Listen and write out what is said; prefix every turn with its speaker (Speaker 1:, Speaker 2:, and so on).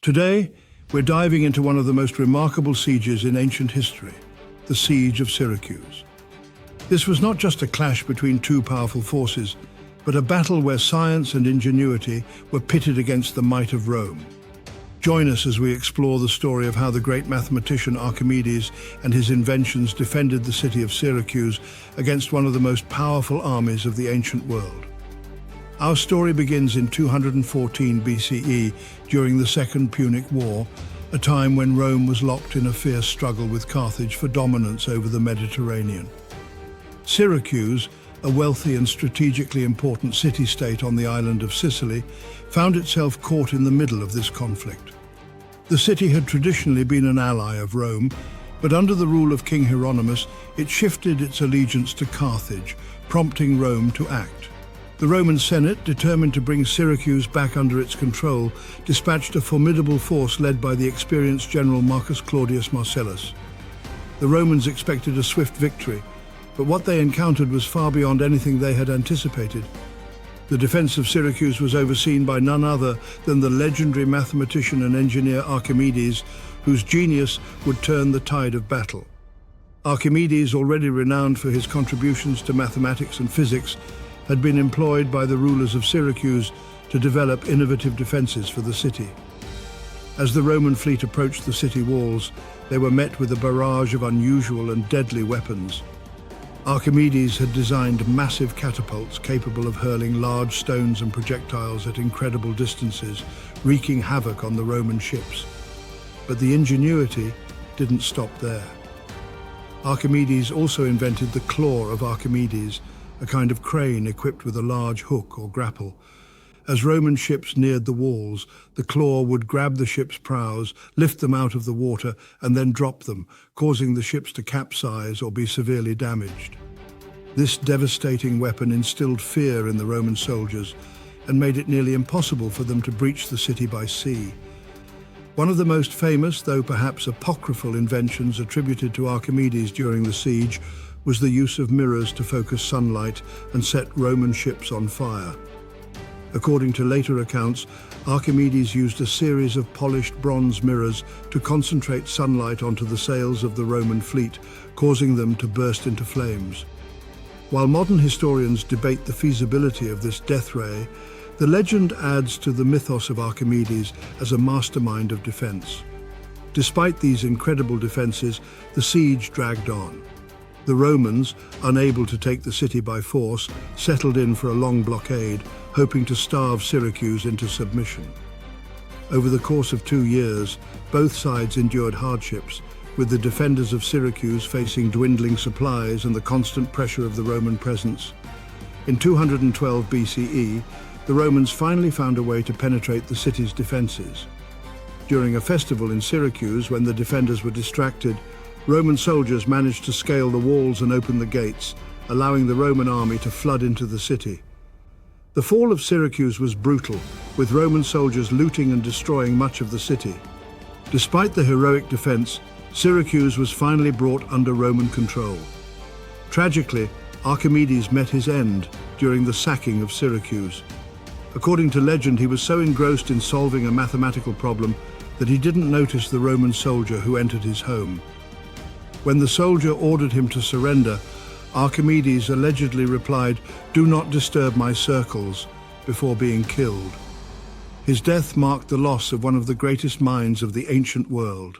Speaker 1: Today, we're diving into one of the most remarkable sieges in ancient history, the Siege of Syracuse. This was not just a clash between two powerful forces, but a battle where science and ingenuity were pitted against the might of Rome. Join us as we explore the story of how the great mathematician Archimedes and his inventions defended the city of Syracuse against one of the most powerful armies of the ancient world. Our story begins in 214 BCE during the Second Punic War, a time when Rome was locked in a fierce struggle with Carthage for dominance over the Mediterranean. Syracuse, a wealthy and strategically important city-state on the island of Sicily, found itself caught in the middle of this conflict. The city had traditionally been an ally of Rome, but under the rule of King Hieronymus, it shifted its allegiance to Carthage, prompting Rome to act. The Roman Senate, determined to bring Syracuse back under its control, dispatched a formidable force led by the experienced general Marcus Claudius Marcellus. The Romans expected a swift victory, but what they encountered was far beyond anything they had anticipated. The defense of Syracuse was overseen by none other than the legendary mathematician and engineer Archimedes, whose genius would turn the tide of battle. Archimedes, already renowned for his contributions to mathematics and physics, had been employed by the rulers of Syracuse to develop innovative defenses for the city. As the Roman fleet approached the city walls, they were met with a barrage of unusual and deadly weapons. Archimedes had designed massive catapults capable of hurling large stones and projectiles at incredible distances, wreaking havoc on the Roman ships. But the ingenuity didn't stop there. Archimedes also invented the claw of Archimedes, a kind of crane equipped with a large hook or grapple. As Roman ships neared the walls, the claw would grab the ship's prows, lift them out of the water, and then drop them, causing the ships to capsize or be severely damaged. This devastating weapon instilled fear in the Roman soldiers and made it nearly impossible for them to breach the city by sea. One of the most famous, though perhaps apocryphal, inventions attributed to Archimedes during the siege was the use of mirrors to focus sunlight and set Roman ships on fire. According to later accounts, Archimedes used a series of polished bronze mirrors to concentrate sunlight onto the sails of the Roman fleet, causing them to burst into flames. While modern historians debate the feasibility of this death ray, the legend adds to the mythos of Archimedes as a mastermind of defense. Despite these incredible defenses, the siege dragged on. The Romans, unable to take the city by force, settled in for a long blockade, hoping to starve Syracuse into submission. Over the course of 2 years, both sides endured hardships, with the defenders of Syracuse facing dwindling supplies and the constant pressure of the Roman presence. In 212 BCE, the Romans finally found a way to penetrate the city's defenses. During a festival in Syracuse, when the defenders were distracted, Roman soldiers managed to scale the walls and open the gates, allowing the Roman army to flood into the city. The fall of Syracuse was brutal, with Roman soldiers looting and destroying much of the city. Despite the heroic defense, Syracuse was finally brought under Roman control. Tragically, Archimedes met his end during the sacking of Syracuse. According to legend, he was so engrossed in solving a mathematical problem that he didn't notice the Roman soldier who entered his home. When the soldier ordered him to surrender, Archimedes allegedly replied, "Do not disturb my circles," before being killed. His death marked the loss of one of the greatest minds of the ancient world.